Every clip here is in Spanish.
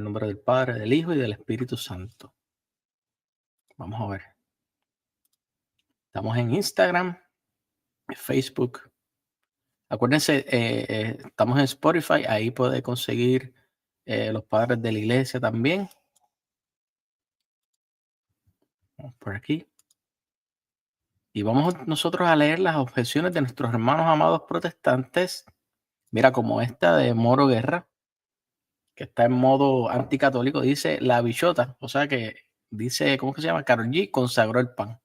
En el nombre del Padre, del Hijo y del Espíritu Santo. Vamos a ver. Estamos en Instagram, en Facebook. Acuérdense, estamos en Spotify. Ahí puede conseguir los padres de la iglesia también. Vamos por aquí. Y vamos nosotros a leer las objeciones de nuestros hermanos amados protestantes. Mira, como esta de Moro Guerra, que está en modo anticatólico, dice la bichota. O sea que dice, ¿cómo que se llama? Karol G consagró el pan.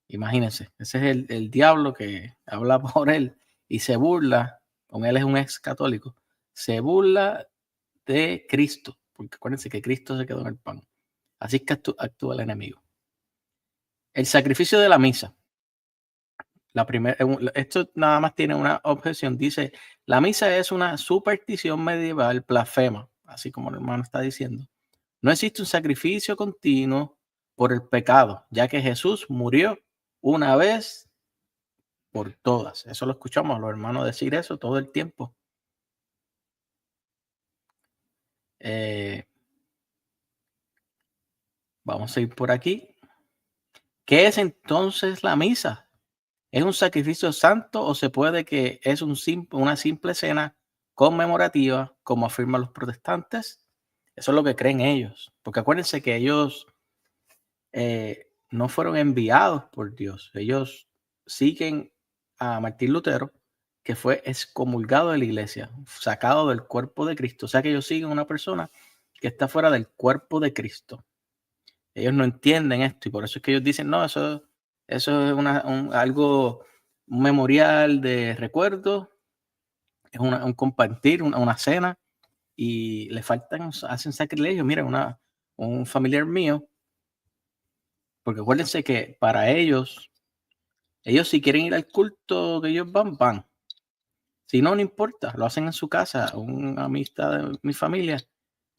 Imagínense, ese es el diablo que habla por él y se burla, con él es un ex católico, se burla de Cristo, porque acuérdense que Cristo se quedó en el pan. Así es que actúa el enemigo. El sacrificio de la misa. Esto nada más tiene una objeción. Dice, la misa es una superstición medieval blasfema, así como el hermano está diciendo. No existe un sacrificio continuo por el pecado, ya que Jesús murió una vez por todas. Eso lo escuchamos a los hermanos decir eso todo el tiempo. Vamos a ir por aquí. ¿Qué es entonces la misa? ¿Es un sacrificio santo o se puede que es una simple cena conmemorativa, como afirman los protestantes? Eso es lo que creen ellos. Porque acuérdense que ellos no fueron enviados por Dios. Ellos siguen a Martín Lutero, que fue excomulgado de la iglesia, sacado del cuerpo de Cristo. O sea que ellos siguen a una persona que está fuera del cuerpo de Cristo. Ellos no entienden esto y por eso es que ellos dicen, no, eso es algo, un memorial de recuerdo, es un compartir, una cena, y le faltan, hacen sacrilegio. Mira, un familiar mío, porque acuérdense que para ellos si quieren ir al culto que ellos van. Si no, no importa, lo hacen en su casa. Una amistad de mi familia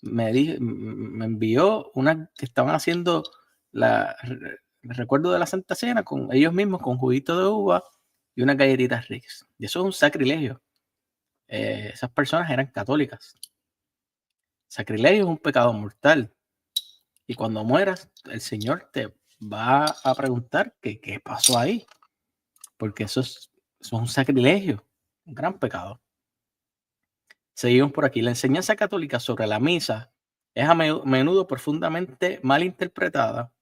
me envió que estaban haciendo el recuerdo de la Santa Cena con ellos mismos, con juguito de uva y unas galletitas Ritz. Y eso es un sacrilegio. Esas personas eran católicas. Sacrilegio es un pecado mortal. Y cuando mueras, el Señor te va a preguntar qué pasó ahí. Porque eso es un sacrilegio, un gran pecado. Seguimos por aquí. La enseñanza católica sobre la misa es a menudo profundamente mal interpretada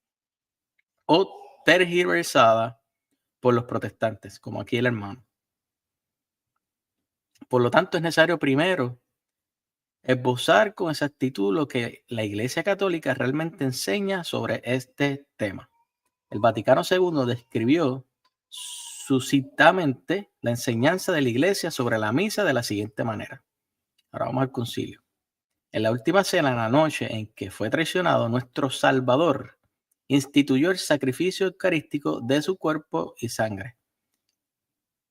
o tergiversada por los protestantes, como aquí el hermano. Por lo tanto, es necesario primero esbozar con exactitud lo que la Iglesia Católica realmente enseña sobre este tema. El Vaticano II describió sucintamente la enseñanza de la Iglesia sobre la misa de la siguiente manera. Ahora vamos al concilio. En la última cena, en la noche en que fue traicionado, nuestro Salvador instituyó el sacrificio eucarístico de su cuerpo y sangre.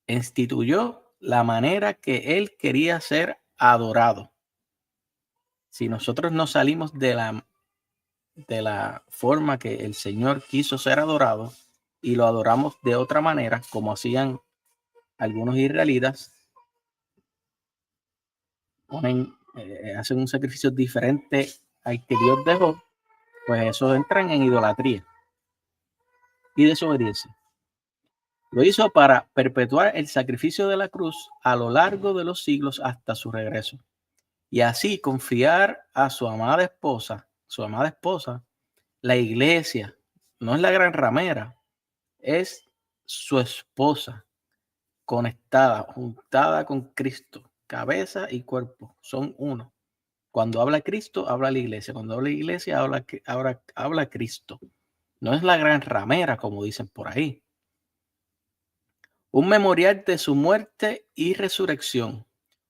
Instituyó la manera que él quería ser adorado. Si nosotros no salimos de la forma que el Señor quiso ser adorado y lo adoramos de otra manera, como hacían algunos israelitas, hacen un sacrificio diferente al que Dios dejó, pues eso entran en idolatría y desobediencia. Lo hizo para perpetuar el sacrificio de la cruz a lo largo de los siglos hasta su regreso. Y así confiar a su amada esposa, la iglesia, no es la gran ramera, es su esposa, conectada, juntada con Cristo, cabeza y cuerpo, son uno. Cuando habla Cristo, habla la iglesia. Cuando habla la iglesia, habla Cristo. No es la gran ramera, como dicen por ahí. Un memorial de su muerte y resurrección,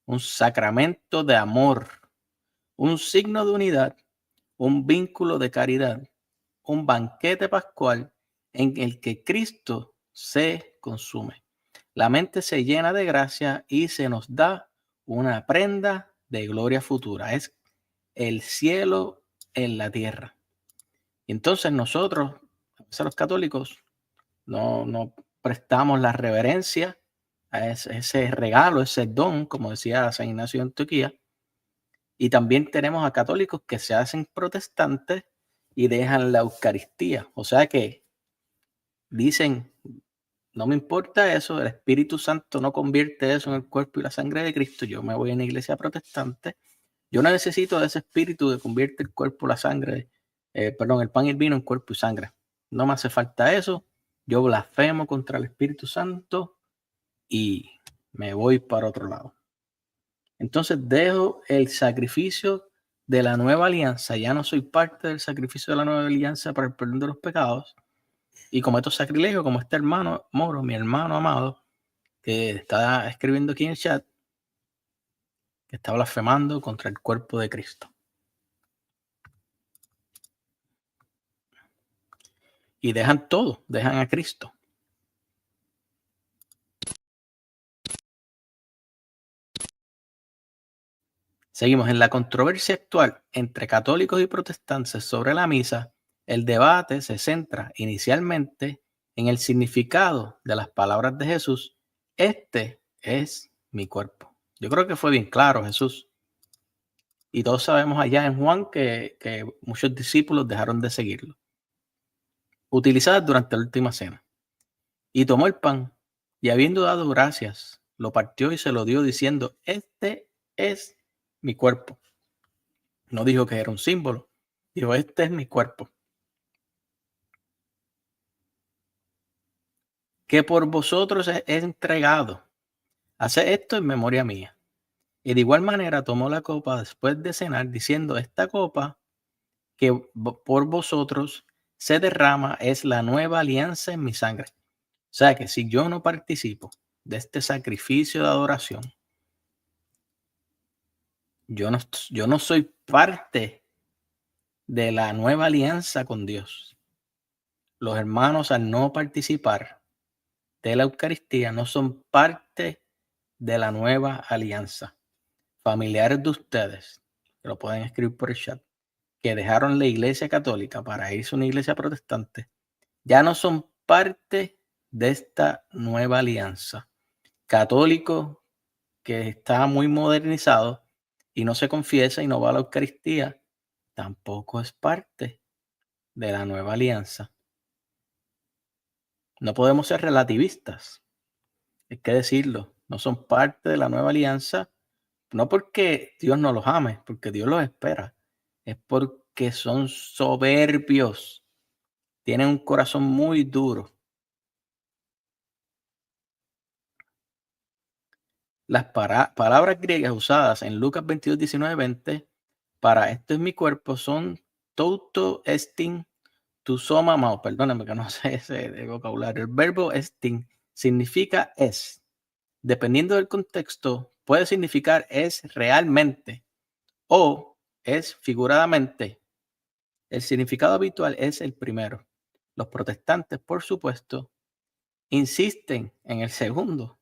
un sacramento de amor, un signo de unidad, un vínculo de caridad, un banquete pascual en el que Cristo se consume. La mente se llena de gracia y se nos da una prenda de gloria futura. Es el cielo en la tierra. Y entonces nosotros, los católicos, no prestamos la reverencia a ese regalo, ese don, como decía San Ignacio de Antioquía, Y también tenemos a católicos que se hacen protestantes y dejan la Eucaristía. O sea que dicen, no me importa eso, el Espíritu Santo no convierte eso en el cuerpo y la sangre de Cristo. Yo me voy a una iglesia protestante. Yo no necesito de ese espíritu que convierte el cuerpo, la sangre, el pan y el vino en cuerpo y sangre. No me hace falta eso. Yo blasfemo contra el Espíritu Santo y me voy para otro lado. Entonces dejo el sacrificio de la nueva alianza. Ya no soy parte del sacrificio de la nueva alianza para el perdón de los pecados. Y cometo sacrilegio como este hermano Moro, mi hermano amado, que está escribiendo aquí en el chat, que está blasfemando contra el cuerpo de Cristo. Y dejan todo, dejan a Cristo. Seguimos en la controversia actual entre católicos y protestantes sobre la misa. El debate se centra inicialmente en el significado de las palabras de Jesús. Este es mi cuerpo. Yo creo que fue bien claro Jesús. Y todos sabemos allá en Juan que muchos discípulos dejaron de seguirlo. Utilizadas durante la última cena. Y tomó el pan, y habiendo dado gracias, lo partió y se lo dio diciendo, este es mi cuerpo. No dijo que era un símbolo, dijo, este es mi cuerpo, que por vosotros es entregado. Haced esto en memoria mía. Y de igual manera tomó la copa después de cenar, diciendo, esta copa que por vosotros se derrama es la nueva alianza en mi sangre. O sea que si yo no participo de este sacrificio de adoración, yo no soy parte de la nueva alianza con Dios. Los hermanos, al no participar de la Eucaristía, no son parte de la nueva alianza. Familiares de ustedes, que lo pueden escribir por el chat, que dejaron la iglesia católica para irse a una iglesia protestante, ya no son parte de esta nueva alianza. Católico que está muy modernizado y no se confiesa y no va a la Eucaristía, tampoco es parte de la nueva alianza. No podemos ser relativistas, hay que decirlo. No son parte de la nueva alianza, no porque Dios no los ame, porque Dios los espera. Es porque son soberbios, tienen un corazón muy duro. Las palabras griegas usadas en Lucas 22, 19, 20 para esto es mi cuerpo son touto estin tu soma mao. Perdóname que no sé ese vocabulario. El verbo estin significa es. Dependiendo del contexto, puede significar es realmente o es figuradamente. El significado habitual es el primero. Los protestantes, por supuesto, insisten en el segundo.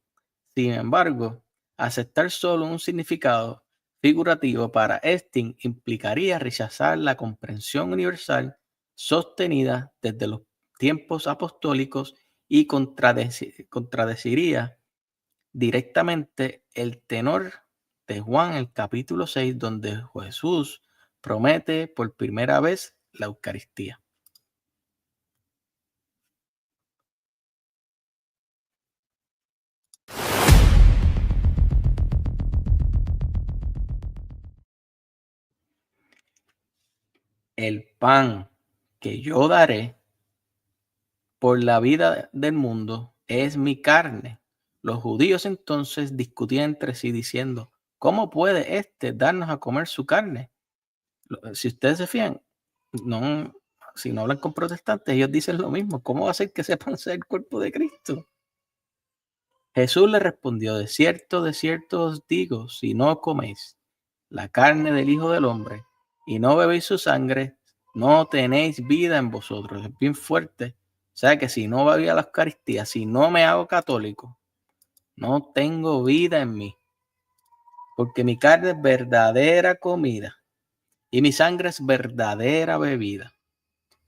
Sin embargo, aceptar solo un significado figurativo para Estin implicaría rechazar la comprensión universal sostenida desde los tiempos apostólicos y contradeciría directamente el tenor de Juan, el capítulo 6, donde Jesús promete por primera vez la Eucaristía. El pan que yo daré por la vida del mundo es mi carne. Los judíos entonces discutían entre sí diciendo, ¿cómo puede éste darnos a comer su carne? Si ustedes se fían, no, si no hablan con protestantes, ellos dicen lo mismo. ¿Cómo va a ser que sepan ser el cuerpo de Cristo? Jesús le respondió, de cierto os digo, si no coméis la carne del Hijo del Hombre y no bebéis su sangre, no tenéis vida en vosotros. Es bien fuerte. O sea que si no voy a la Eucaristía, si no me hago católico, no tengo vida en mí. Porque mi carne es verdadera comida y mi sangre es verdadera bebida.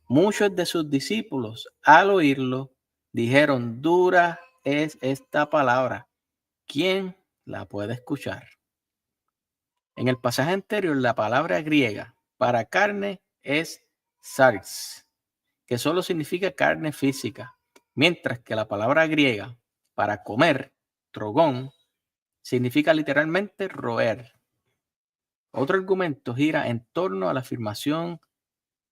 Muchos de sus discípulos, al oírlo, dijeron, dura es esta palabra. ¿Quién la puede escuchar? En el pasaje anterior, la palabra griega para carne es sarx, que solo significa carne física, mientras que la palabra griega para comer, trogón, significa literalmente roer. Otro argumento gira en torno a la afirmación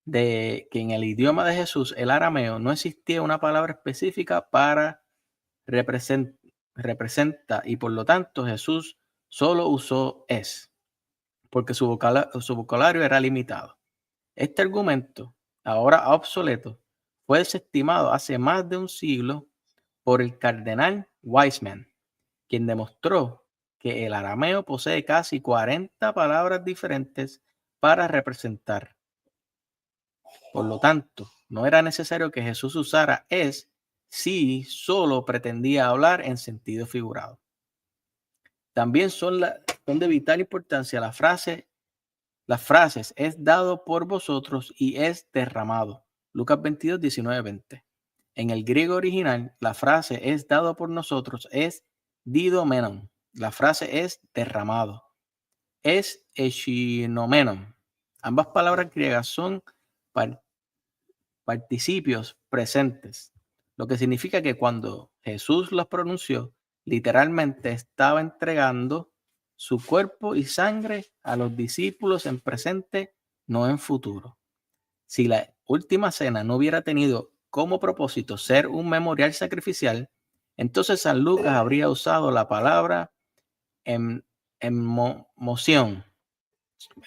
de que en el idioma de Jesús, el arameo, no existía una palabra específica para representa y por lo tanto Jesús solo usó es, porque su vocabulario era limitado. Este argumento, ahora obsoleto, fue desestimado hace más de un siglo por el cardenal Wiseman, quien demostró que el arameo posee casi 40 palabras diferentes para representar. Por lo tanto, no era necesario que Jesús usara es si solo pretendía hablar en sentido figurado. También son de vital importancia las frases es dado por vosotros y es derramado. Lucas 22, 19, 20. En el griego original, la frase es dado por nosotros es didomenon. La frase es derramado. Es echinomenon. Ambas palabras griegas son participios presentes, lo que significa que cuando Jesús los pronunció, literalmente estaba entregando su cuerpo y sangre a los discípulos en presente, no en futuro. Si la última cena no hubiera tenido como propósito ser un memorial sacrificial, entonces San Lucas habría usado la palabra moción,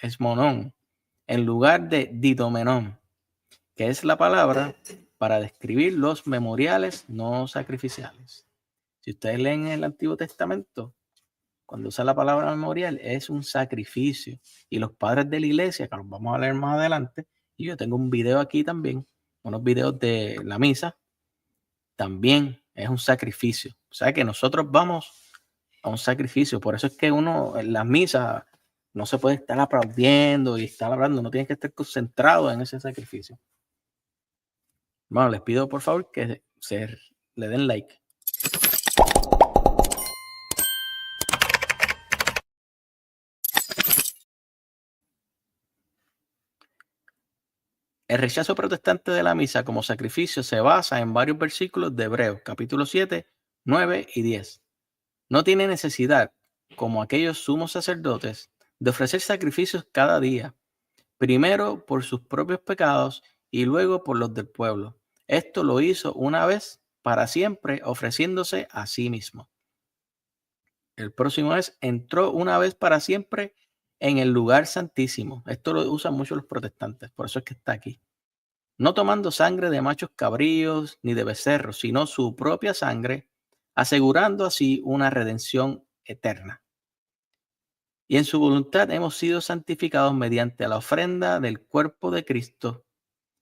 esmonón, en lugar de didomenón, que es la palabra para describir los memoriales no sacrificiales. Si ustedes leen el Antiguo Testamento, cuando usa la palabra memorial es un sacrificio. Y los padres de la iglesia, que los vamos a leer más adelante, y yo tengo un video aquí también, unos videos de la misa, también es un sacrificio. O sea que nosotros vamos a un sacrificio. Por eso es que uno en las misas no se puede estar aplaudiendo y estar hablando, uno tiene que estar concentrado en ese sacrificio. Bueno, les pido por favor que le den like. El rechazo protestante de la misa como sacrificio se basa en varios versículos de Hebreos, capítulo 7, 9 y 10. No tiene necesidad, como aquellos sumos sacerdotes, de ofrecer sacrificios cada día, primero por sus propios pecados y luego por los del pueblo. Esto lo hizo una vez para siempre, ofreciéndose a sí mismo. El próximo es, entró una vez para siempre en el lugar santísimo. Esto lo usan mucho los protestantes, por eso es que está aquí. No tomando sangre de machos cabríos ni de becerros, sino su propia sangre, asegurando así una redención eterna. Y en su voluntad hemos sido santificados mediante la ofrenda del cuerpo de Cristo,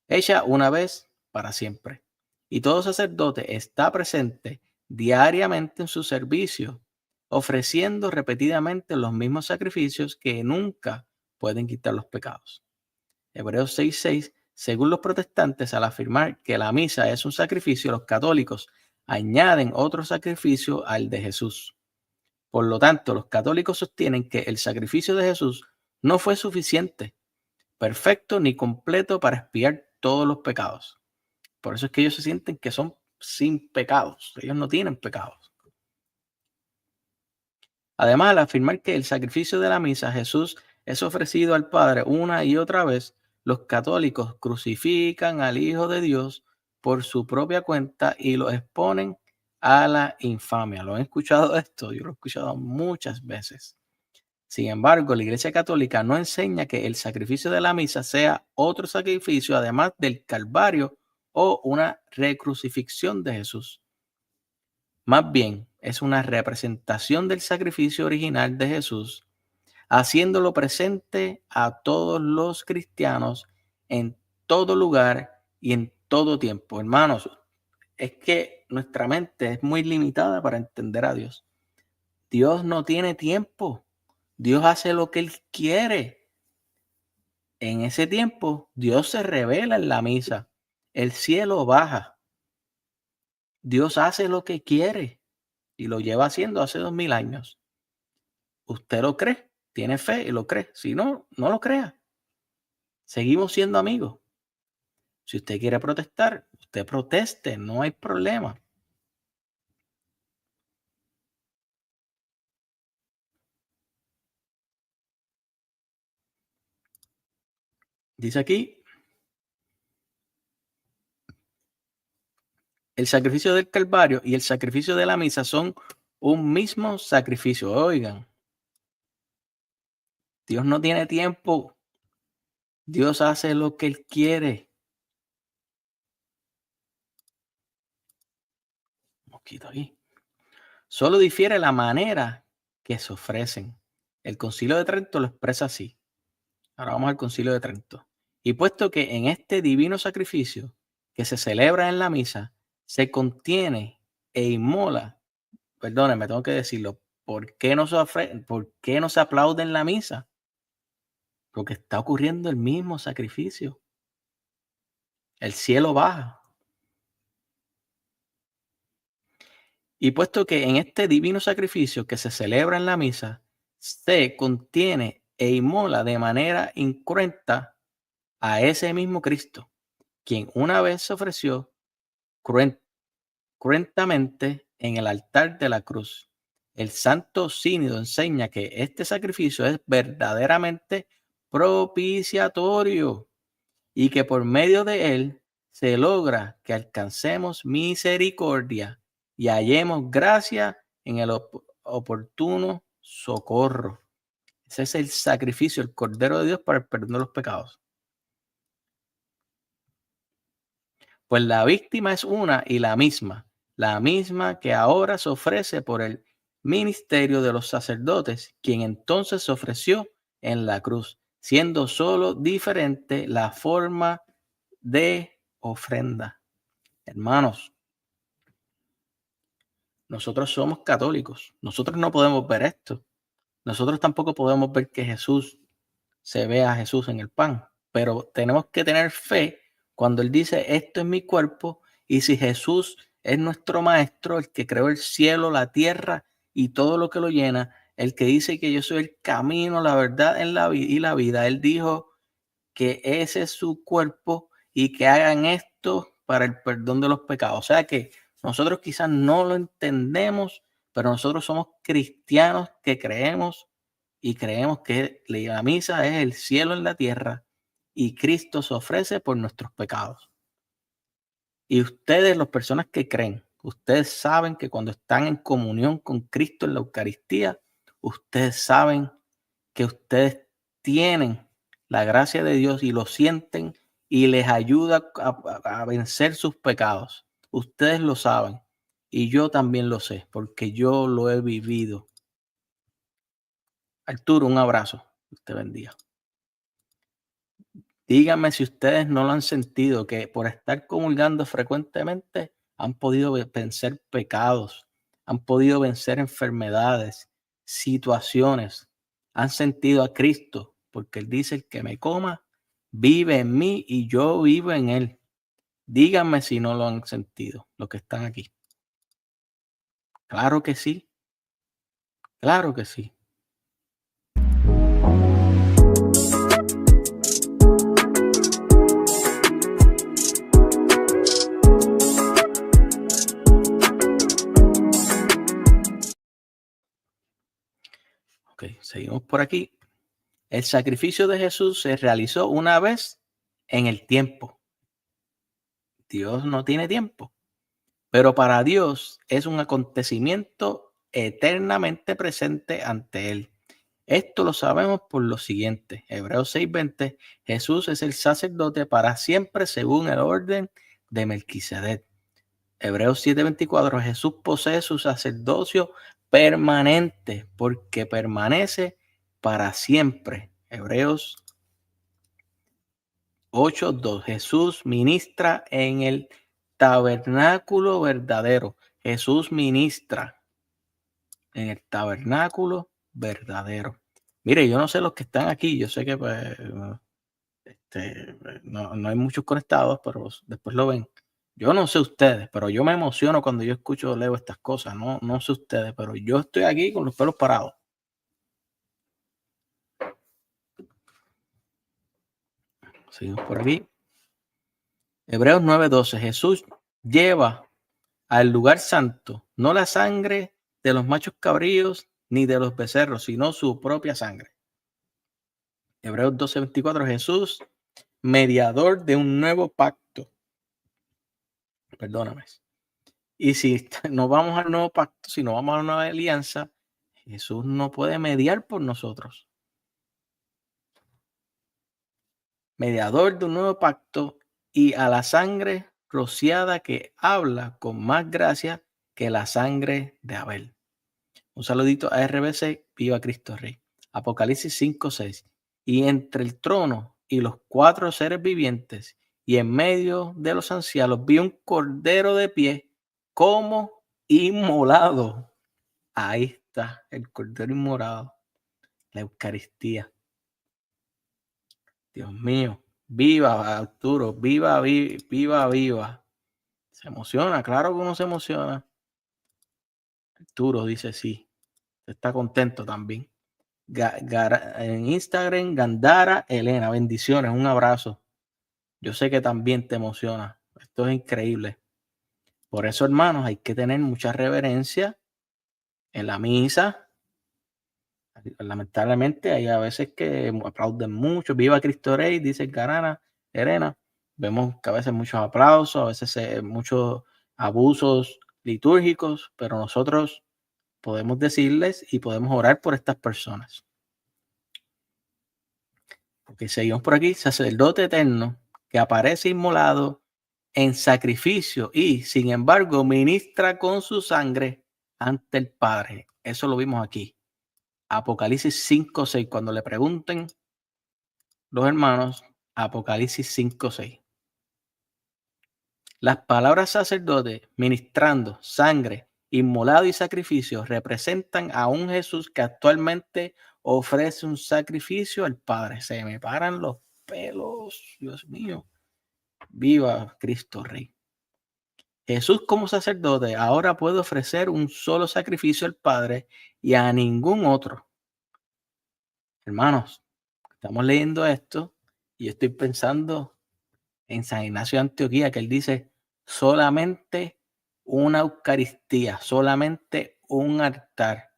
hecha una vez para siempre. Y todo sacerdote está presente diariamente en su servicio, ofreciendo repetidamente los mismos sacrificios que nunca pueden quitar los pecados. Hebreos 6:6, según los protestantes, al afirmar que la misa es un sacrificio, los católicos añaden otro sacrificio al de Jesús. Por lo tanto, los católicos sostienen que el sacrificio de Jesús no fue suficiente, perfecto ni completo para expiar todos los pecados. Por eso es que ellos se sienten que son sin pecados. Ellos no tienen pecados. Además, al afirmar que el sacrificio de la misa Jesús es ofrecido al Padre una y otra vez, los católicos crucifican al Hijo de Dios por su propia cuenta y lo exponen a la infamia. ¿Lo han escuchado esto? Yo lo he escuchado muchas veces. Sin embargo, la Iglesia Católica no enseña que el sacrificio de la misa sea otro sacrificio además del Calvario o una recrucifixión de Jesús. Más bien, es una representación del sacrificio original de Jesús, haciéndolo presente a todos los cristianos en todo lugar y en todo tiempo. Hermanos, es que nuestra mente es muy limitada para entender a Dios. Dios no tiene tiempo. Dios hace lo que Él quiere. En ese tiempo, Dios se revela en la misa. El cielo baja. Dios hace lo que quiere y lo lleva haciendo hace 2000 años. ¿Usted lo cree? tiene fe y lo cree. Si no, no lo crea. Seguimos siendo amigos. Si usted quiere protestar, usted proteste, no hay problema. Dice aquí, el sacrificio del Calvario y el sacrificio de la misa son un mismo sacrificio. Oigan, Dios no tiene tiempo. Dios hace lo que Él quiere. Mosquito aquí. Solo difiere la manera que se ofrecen. El Concilio de Trento lo expresa así. Ahora vamos al Concilio de Trento. Y puesto que en este divino sacrificio que se celebra en la misa se contiene e inmola, perdónenme, tengo que decirlo, ¿por qué no se aplaude en la misa? Porque está ocurriendo el mismo sacrificio. El cielo baja. Y puesto que en este divino sacrificio que se celebra en la misa se contiene e inmola de manera incruenta a ese mismo Cristo, quien una vez se ofreció cruentamente en el altar de la cruz. El Santo Sínodo enseña que este sacrificio es verdaderamente propiciatorio y que por medio de él se logra que alcancemos misericordia y hallemos gracia en el oportuno socorro. Ese es el sacrificio, el Cordero de Dios para el perdón de los pecados. Pues la víctima es una y la misma que ahora se ofrece por el ministerio de los sacerdotes, quien entonces se ofreció en la cruz, siendo solo diferente la forma de ofrenda. Hermanos, nosotros somos católicos, nosotros no podemos ver esto, nosotros tampoco podemos ver que Jesús se vea a Jesús en el pan, pero tenemos que tener fe cuando Él dice, esto es mi cuerpo, y si Jesús es nuestro maestro, el que creó el cielo, la tierra y todo lo que lo llena, el que dice que yo soy el camino, la verdad y la vida, Él dijo que ese es su cuerpo y que hagan esto para el perdón de los pecados. O sea que nosotros quizás no lo entendemos, pero nosotros somos cristianos que creemos y creemos que la misa es el cielo en la tierra y Cristo se ofrece por nuestros pecados. Y ustedes, las personas que creen, ustedes saben que cuando están en comunión con Cristo en la Eucaristía, ustedes saben que ustedes tienen la gracia de Dios y lo sienten y les ayuda a vencer sus pecados. Ustedes lo saben y yo también lo sé porque yo lo he vivido. Arturo, un abrazo. Dios te bendiga. Díganme si ustedes no lo han sentido, que por estar comulgando frecuentemente han podido vencer pecados, han podido vencer enfermedades, situaciones, han sentido a Cristo, porque Él dice, el que me coma, vive en mí y yo vivo en Él. Díganme si no lo han sentido, los que están aquí. Claro que sí, claro que sí. Ok, seguimos por aquí. El sacrificio de Jesús se realizó una vez en el tiempo. Dios no tiene tiempo, pero para Dios es un acontecimiento eternamente presente ante Él. Esto lo sabemos por lo siguiente. Hebreos 6:20, Jesús es el sacerdote para siempre según el orden de Melquisedec. Hebreos 7:24, Jesús posee su sacerdocio permanente porque permanece para siempre. Hebreos 8:2, Jesús ministra en el tabernáculo verdadero. Jesús ministra en el tabernáculo verdadero. Mire, yo no sé los que están aquí, yo sé que pues, no hay muchos conectados, pero después lo ven. Yo no sé ustedes, pero yo me emociono cuando yo escucho, leo estas cosas. No sé ustedes, pero yo estoy aquí con los pelos parados. Seguimos por aquí. Hebreos 9:12. Jesús lleva al lugar santo no la sangre de los machos cabríos ni de los becerros, sino su propia sangre. Hebreos 12:24. Jesús, mediador de un nuevo pacto. Perdóname. Y si no vamos al nuevo pacto, si no vamos a la nueva alianza, Jesús no puede mediar por nosotros. Mediador de un nuevo pacto y a la sangre rociada que habla con más gracia que la sangre de Abel. Un saludito a RBC, viva Cristo Rey. Apocalipsis 5:6. Y entre el trono y los 4 seres vivientes y en medio de los ancianos vi un cordero de pie como inmolado. Ahí está el cordero inmolado, la Eucaristía. Dios mío, viva Arturo, viva, viva, viva. Se emociona, claro que uno se emociona. Arturo dice sí, está contento también. En Instagram, Gandara Elena, bendiciones, un abrazo. Yo sé que también te emociona. Esto es increíble. Por eso, hermanos, hay que tener mucha reverencia en la misa. Lamentablemente hay a veces que aplauden mucho. Viva Cristo Rey, dice Garana, Elena. Vemos que a veces muchos aplausos, a veces muchos abusos litúrgicos, pero nosotros podemos decirles y podemos orar por estas personas. Porque seguimos por aquí, sacerdote eterno que aparece inmolado en sacrificio y sin embargo ministra con su sangre ante el Padre. Eso lo vimos aquí. Apocalipsis 5:6. Cuando le pregunten los hermanos, Apocalipsis 5:6. Las palabras sacerdote, ministrando, sangre, inmolado y sacrificio representan a un Jesús que actualmente ofrece un sacrificio al Padre. Se me paran los pelos, Dios mío. Viva Cristo Rey. Jesús como sacerdote ahora puede ofrecer un solo sacrificio al Padre y a ningún otro. Hermanos, estamos leyendo esto y estoy pensando en San Ignacio de Antioquía, que él dice solamente una Eucaristía, solamente un altar.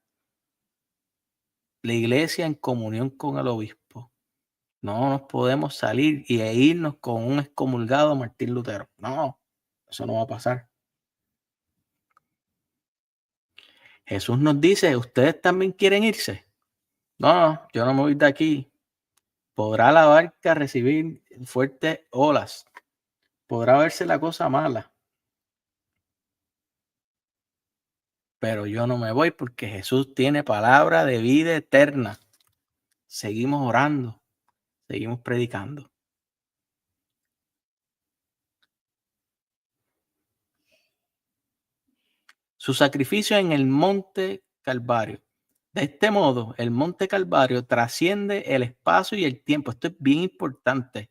La iglesia en comunión con el obispo. No nos podemos salir e irnos con un excomulgado Martín Lutero. No, eso no va a pasar. Jesús nos dice, ¿ustedes también quieren irse? No, yo no me voy de aquí. Podrá la barca recibir fuertes olas. Podrá verse la cosa mala. Pero yo no me voy porque Jesús tiene palabra de vida eterna. Seguimos orando, seguimos predicando. Su sacrificio en el monte Calvario. De este modo, el monte Calvario trasciende el espacio y el tiempo. Esto es bien importante.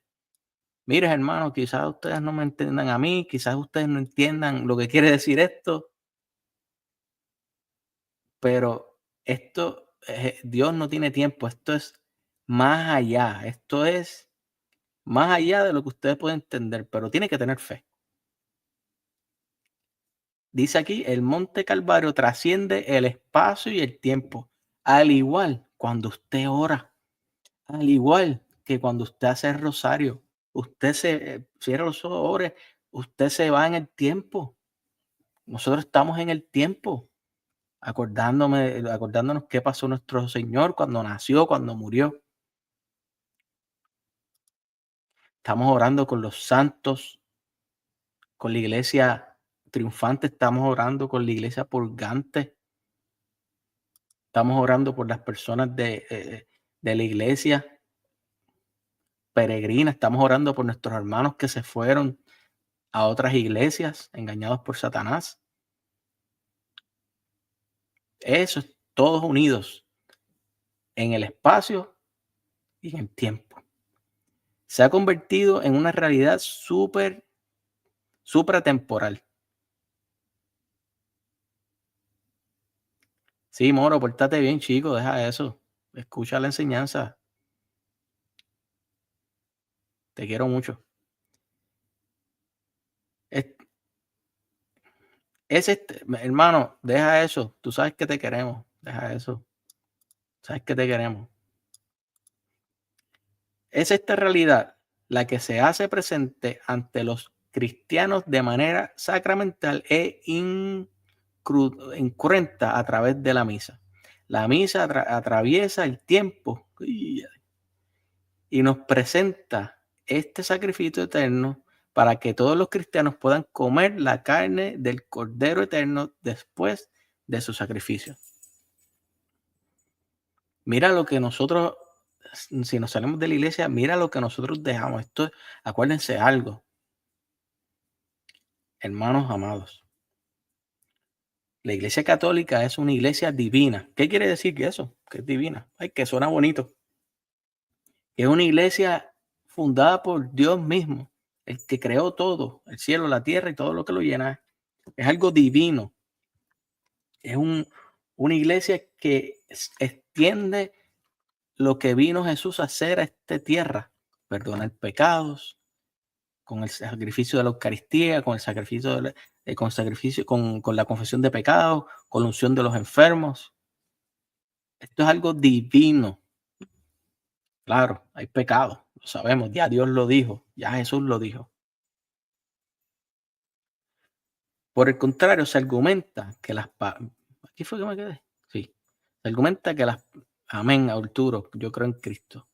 Mire, hermano, quizás ustedes no me entiendan a mí, quizás ustedes no entiendan lo que quiere decir esto, pero esto, Dios no tiene tiempo, esto es más allá, esto es más allá de lo que ustedes pueden entender, pero tiene que tener fe. Dice aquí, el monte Calvario trasciende el espacio y el tiempo, al igual cuando usted ora, al igual que cuando usted hace el rosario, usted se cierra los ojos, ore, usted se va en el tiempo. Nosotros estamos en el tiempo, acordándonos qué pasó nuestro Señor cuando nació, cuando murió. Estamos orando con los santos, con la iglesia triunfante, estamos orando con la iglesia purgante. Estamos orando por las personas de la iglesia peregrina. Estamos orando por nuestros hermanos que se fueron a otras iglesias engañados por Satanás. Eso es todos unidos en el espacio y en el tiempo. Se ha convertido en una realidad supratemporal. Sí, Moro, pórtate bien, chico, deja eso. Escucha la enseñanza. te quiero mucho. Hermano, deja eso. Tú sabes que te queremos. Deja eso. Sabes que te queremos. Es esta realidad la que se hace presente ante los cristianos de manera sacramental e incruenta a través de la misa. La misa atraviesa el tiempo y nos presenta este sacrificio eterno para que todos los cristianos puedan comer la carne del Cordero Eterno después de su sacrificio. Mira lo que nosotros, si nos salimos de la iglesia, mira lo que nosotros dejamos. Esto, acuérdense algo, hermanos amados. La iglesia católica es una iglesia divina. ¿Qué quiere decir que eso? Que es divina. Ay, que suena bonito. Es una iglesia fundada por Dios mismo, el que creó todo, el cielo, la tierra y todo lo que lo llena. Es algo divino. Es una iglesia que extiende lo que vino Jesús a hacer a esta tierra, perdonar pecados, con el sacrificio de la Eucaristía, con el sacrificio, con la confesión de pecados, con la unción de los enfermos. Esto es algo divino. Claro, hay pecado, lo sabemos, ya Dios lo dijo, ya Jesús lo dijo. Por el contrario, se argumenta que aquí fue que me quedé. Sí. Se argumenta que amén, Arturo, yo creo en Cristo.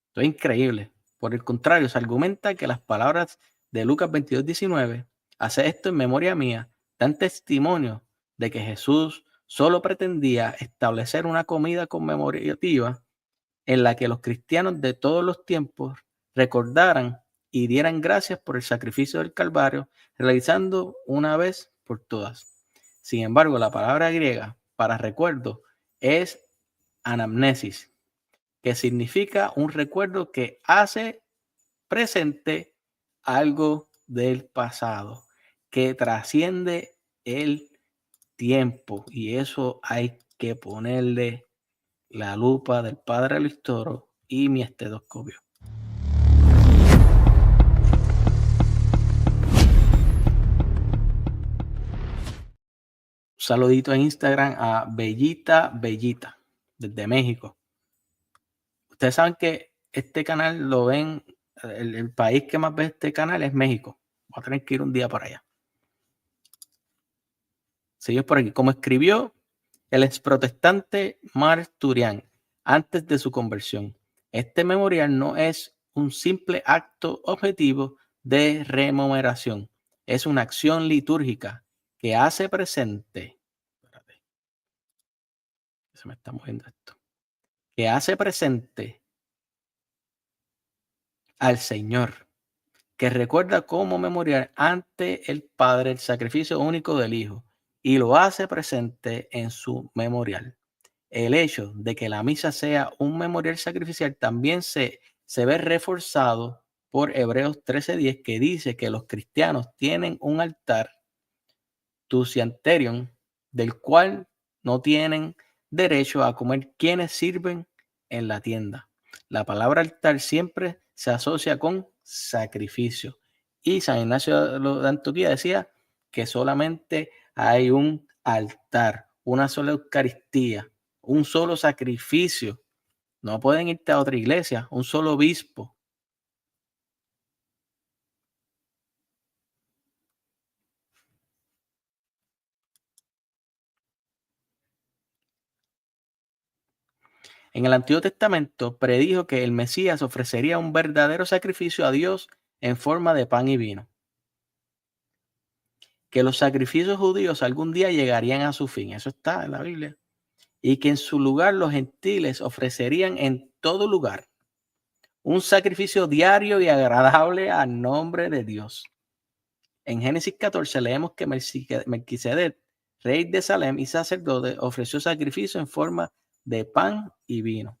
Esto es increíble. Por el contrario, se argumenta que las palabras de Lucas 22:19, hace esto en memoria mía, dan testimonio de que Jesús solo pretendía establecer una comida conmemorativa en la que los cristianos de todos los tiempos recordaran y dieran gracias por el sacrificio del Calvario, realizando una vez por todas. Sin embargo, la palabra griega para recuerdo es anamnesis, que significa un recuerdo que hace presente algo del pasado, que trasciende el tiempo, y eso hay que ponerle la lupa del Padre Luis Toro y mi estetoscopio. Un saludito en Instagram a Bellita desde México. Ustedes saben que este canal lo ven, el país que más ve este canal es México. Voy a tener que ir un día para allá. Seguimos por aquí. Como escribió el exprotestante Mark Turian antes de su conversión, este memorial no es un simple acto objetivo de rememoración, es una acción litúrgica que hace presente. Espérate, se me está moviendo esto. Que hace presente al Señor, que recuerda como memorial ante el Padre el sacrificio único del Hijo y lo hace presente en su memorial. El hecho de que la misa sea un memorial sacrificial también se ve reforzado por Hebreos 13:10, que dice que los cristianos tienen un altar tucianterion del cual no tienen derecho a comer quienes sirven en la tienda. La palabra altar siempre se asocia con sacrificio. Y San Ignacio de Antioquía decía que solamente hay un altar, una sola Eucaristía, un solo sacrificio. No pueden irte a otra iglesia, un solo obispo. En el Antiguo Testamento predijo que el Mesías ofrecería un verdadero sacrificio a Dios en forma de pan y vino. Que los sacrificios judíos algún día llegarían a su fin, eso está en la Biblia. Y que en su lugar los gentiles ofrecerían en todo lugar un sacrificio diario y agradable al nombre de Dios. En Génesis 14 leemos que Melquisedec, rey de Salem y sacerdote, ofreció sacrificio en forma de pan y vino.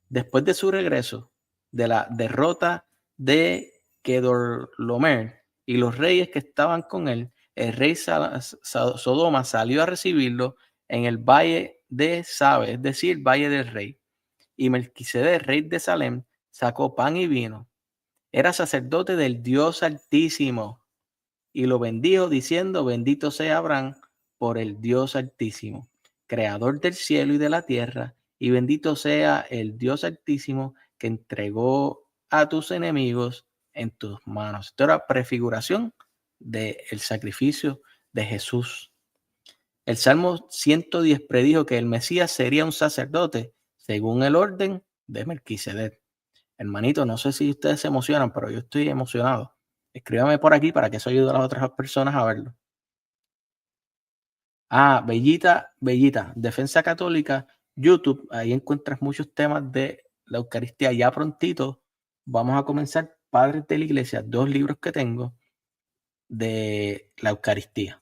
Después de su regreso de la derrota de Kedorlaomer y los reyes que estaban con él, el rey Sodoma salió a recibirlo en el valle de Sabe, es decir, valle del rey. Y Melquisedec, rey de Salem, sacó pan y vino. era sacerdote del Dios Altísimo y lo bendijo diciendo, bendito sea Abraham por el Dios Altísimo, creador del cielo y de la tierra, y bendito sea el Dios Altísimo que entregó a tus enemigos en tus manos. Esto era prefiguración del sacrificio de Jesús. El Salmo 110 predijo que el Mesías sería un sacerdote según el orden de Melquisedec. Hermanito, no sé si ustedes se emocionan, pero yo estoy emocionado. Escríbame por aquí para que eso ayude a las otras personas a verlo. Bellita, Defensa Católica, YouTube, ahí encuentras muchos temas de la Eucaristía. Ya prontito vamos a comenzar Padres de la Iglesia, 2 libros que tengo de la Eucaristía.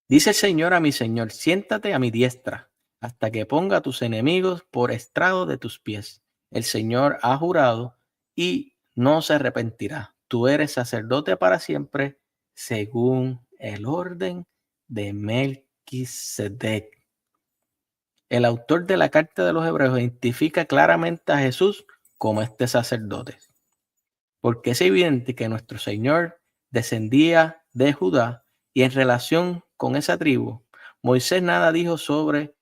Dice el Señor a mi Señor, siéntate a mi diestra, hasta que ponga a tus enemigos por estrado de tus pies. El Señor ha jurado y no se arrepentirá. Tú eres sacerdote para siempre, según el orden de Melquisedec. El autor de la Carta de los Hebreos identifica claramente a Jesús como este sacerdote, porque es evidente que nuestro Señor descendía de Judá y en relación con esa tribu, Moisés nada dijo sobre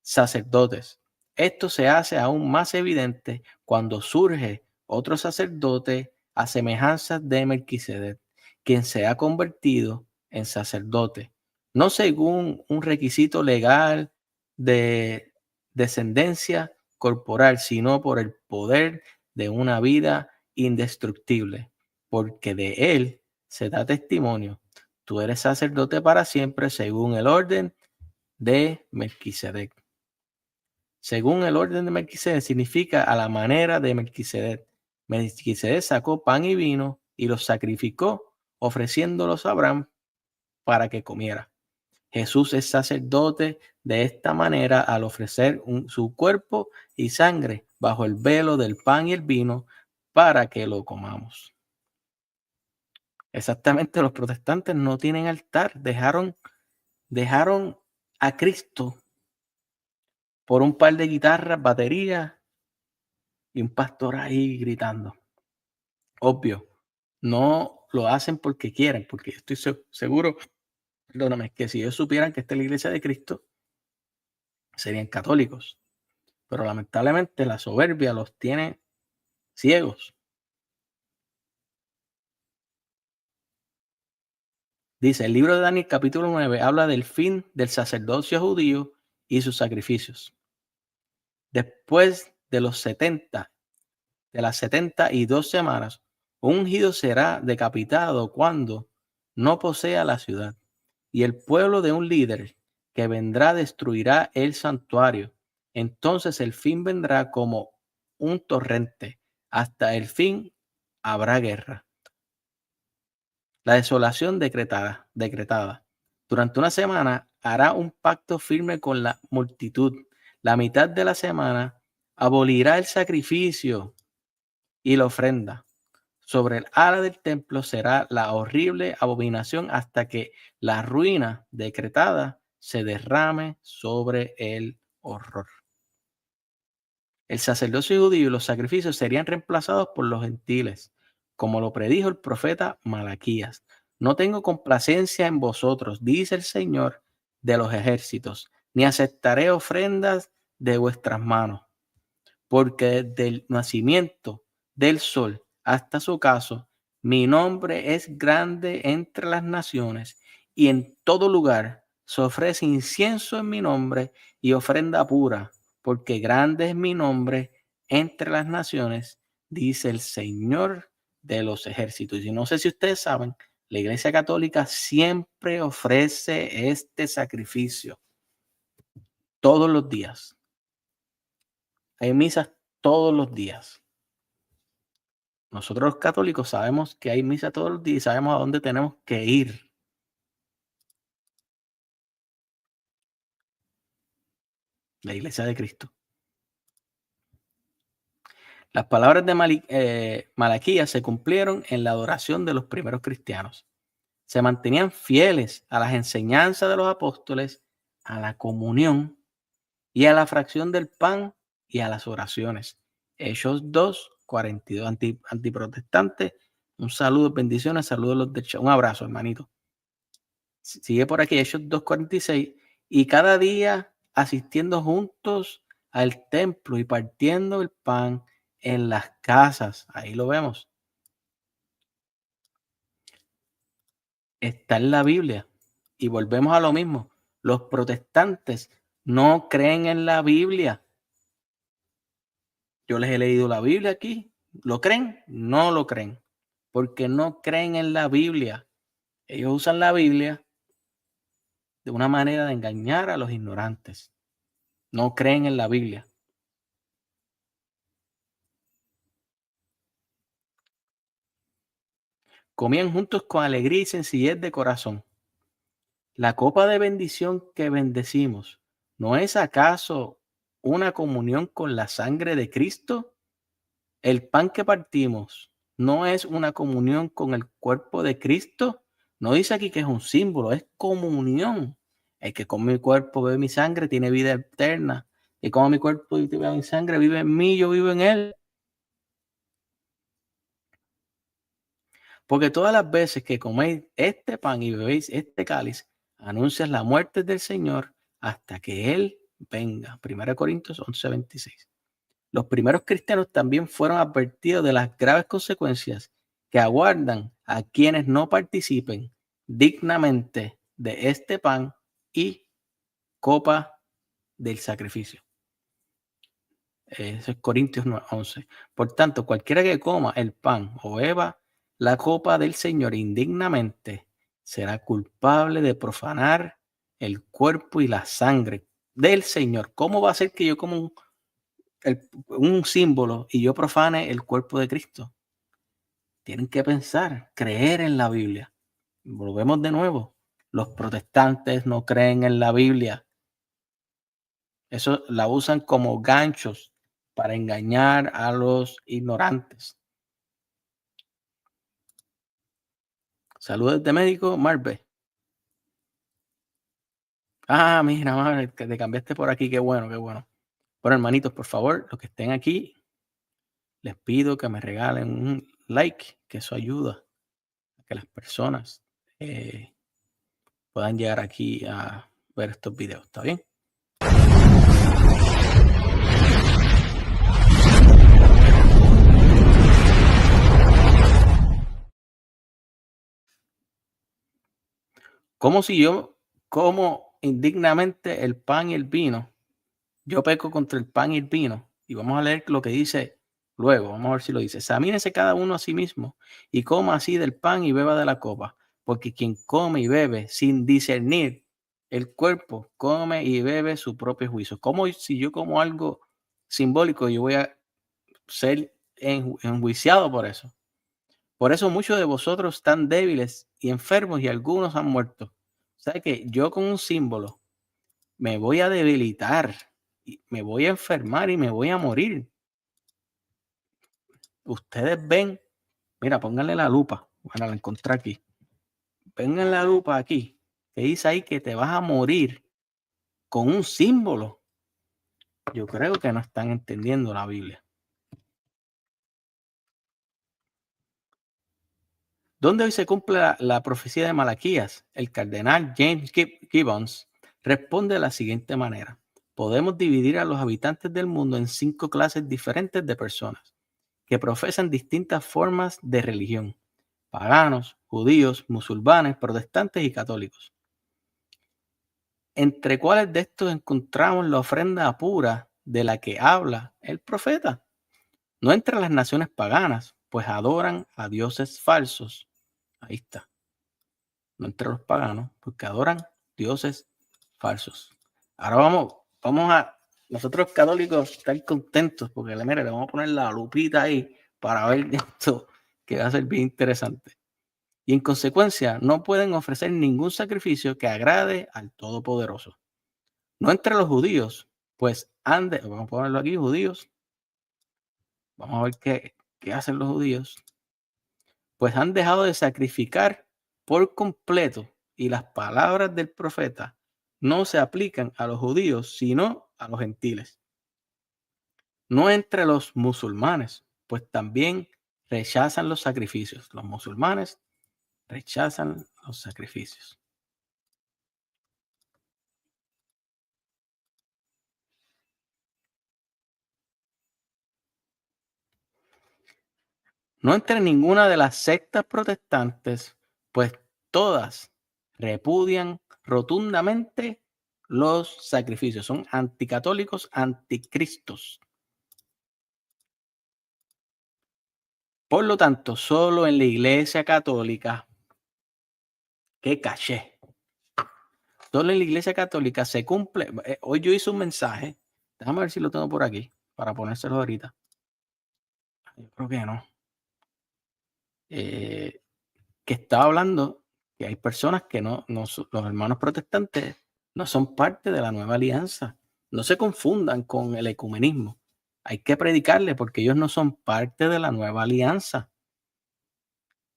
sacerdotes. Esto se hace aún más evidente cuando surge otro sacerdote a semejanza de Melquisedec, quien se ha convertido en sacerdote, no según un requisito legal de descendencia corporal, sino por el poder de una vida indestructible, porque de él se da testimonio. Tú eres sacerdote para siempre según el orden de Melquisedec. Según el orden de Melquisedec significa a la manera de Melquisedec. Melquisedec sacó pan y vino y los sacrificó, ofreciéndolos a Abraham para que comiera. Jesús es sacerdote de esta manera al ofrecer su cuerpo y sangre bajo el velo del pan y el vino para que lo comamos. Exactamente, los protestantes no tienen altar, dejaron a Cristo por un par de guitarras, baterías y un pastor ahí gritando. Obvio, no lo hacen porque quieren, porque yo estoy seguro, perdóname, que si ellos supieran que esta es la iglesia de Cristo, serían católicos. Pero lamentablemente la soberbia los tiene ciegos. Dice, el libro de Daniel capítulo 9 habla del fin del sacerdocio judío y sus sacrificios. Después de las 72 semanas, un ungido será decapitado cuando no posea la ciudad. Y el pueblo de un líder que vendrá destruirá el santuario. Entonces el fin vendrá como un torrente. Hasta el fin habrá guerra. La desolación decretada. Durante una semana hará un pacto firme con la multitud. La mitad de la semana abolirá el sacrificio y la ofrenda. Sobre el ala del templo será la horrible abominación hasta que la ruina decretada se derrame sobre el horror. El sacerdocio judío y los sacrificios serían reemplazados por los gentiles, como lo predijo el profeta Malaquías. No tengo complacencia en vosotros, dice el Señor de los ejércitos, ni aceptaré ofrendas de vuestras manos, porque desde el nacimiento del sol hasta su ocaso, mi nombre es grande entre las naciones, y en todo lugar se ofrece incienso en mi nombre y ofrenda pura, porque grande es mi nombre entre las naciones, dice el Señor de los ejércitos. Y no sé si ustedes saben, la Iglesia Católica siempre ofrece este sacrificio todos los días. Hay misas todos los días. Nosotros los católicos sabemos que hay misa todos los días y sabemos a dónde tenemos que ir. La iglesia de Cristo. Las palabras de Malaquías se cumplieron en la adoración de los primeros cristianos. Se mantenían fieles a las enseñanzas de los apóstoles, a la comunión y a la fracción del pan y a las oraciones. Hechos 2, 42, antiprotestantes. Un saludo, bendiciones, saludos a los del chat. Un abrazo, hermanito. Sigue por aquí, Hechos 2:46. Y cada día asistiendo juntos al templo y partiendo el pan en las casas. Ahí lo vemos. Está en la Biblia. Y volvemos a lo mismo. Los protestantes no creen en la Biblia. Yo les he leído la Biblia aquí. ¿Lo creen? No lo creen. Porque no creen en la Biblia. Ellos usan la Biblia de una manera de engañar a los ignorantes. No creen en la Biblia. Comían juntos con alegría y sencillez de corazón. La copa de bendición que bendecimos, ¿no es acaso una comunión con la sangre de Cristo? El pan que partimos, ¿no es una comunión con el cuerpo de Cristo? No dice aquí que es un símbolo, es comunión. El que come mi cuerpo, bebe mi sangre, tiene vida eterna. El que come mi cuerpo y bebe mi sangre, vive en mí, yo vivo en él. Porque todas las veces que coméis este pan y bebéis este cáliz, anuncias la muerte del Señor hasta que Él venga. 1 Corintios 11:26. Los primeros cristianos también fueron advertidos de las graves consecuencias que aguardan a quienes no participen dignamente de este pan y copa del sacrificio. Eso es Corintios 11. Por tanto, cualquiera que coma el pan o beba la copa del Señor indignamente será culpable de profanar el cuerpo y la sangre del Señor. ¿Cómo va a ser que yo como un símbolo y yo profane el cuerpo de Cristo? Tienen que pensar, creer en la Biblia. Volvemos de nuevo. Los protestantes no creen en la Biblia. Eso la usan como ganchos para engañar a los ignorantes. Saludos de médico, Marve. Ah, mira, Marve, que te cambiaste por aquí, qué bueno, qué bueno. Bueno, hermanitos, por favor, los que estén aquí, les pido que me regalen un like, que eso ayuda a que las personas puedan llegar aquí a ver estos videos, ¿está bien? Como si yo como indignamente el pan y el vino, yo peco contra el pan y el vino. Y vamos a leer lo que dice luego, vamos a ver si lo dice. Examínese cada uno a sí mismo y coma así del pan y beba de la copa, porque quien come y bebe sin discernir el cuerpo, come y bebe su propio juicio. Como si yo como algo simbólico, yo voy a ser enjuiciado por eso. Por eso muchos de vosotros están débiles y enfermos y algunos han muerto. O sea que yo con un símbolo me voy a debilitar, y me voy a enfermar y me voy a morir. Ustedes ven, mira, pónganle la lupa. Bueno, la encontré aquí. Vengan la lupa aquí, que dice ahí que te vas a morir con un símbolo. Yo creo que no están entendiendo la Biblia. ¿Dónde hoy se cumple la profecía de Malaquías? El cardenal James Gibbons responde de la siguiente manera. Podemos dividir a los habitantes del mundo en 5 clases diferentes de personas que profesan distintas formas de religión: paganos, judíos, musulmanes, protestantes y católicos. ¿Entre cuáles de estos encontramos la ofrenda pura de la que habla el profeta? No entre las naciones paganas, pues adoran a dioses falsos. Ahí está. No entre los paganos, porque adoran dioses falsos. Ahora vamos a nosotros católicos estar contentos, porque mira, le vamos a poner la lupita ahí para ver esto, que va a ser bien interesante. Y en consecuencia, no pueden ofrecer ningún sacrificio que agrade al Todopoderoso. No entre los judíos, pues vamos a ponerlo aquí, judíos. Vamos a ver qué hacen los judíos. Pues han dejado de sacrificar por completo, y las palabras del profeta no se aplican a los judíos, sino a los gentiles. no entre los musulmanes, pues también rechazan los sacrificios. Los musulmanes rechazan los sacrificios. No entre ninguna de las sectas protestantes, pues todas repudian rotundamente los sacrificios. Son anticatólicos, anticristos. Por lo tanto, solo en la Iglesia Católica, qué caché, solo en la Iglesia Católica se cumple. Hoy yo hice un mensaje, déjame ver si lo tengo por aquí, para ponérselo ahorita. Yo creo que no. Que estaba hablando que hay personas que los hermanos protestantes no son parte de la nueva alianza. No se confundan con el ecumenismo. Hay que predicarle porque ellos no son parte de la nueva alianza.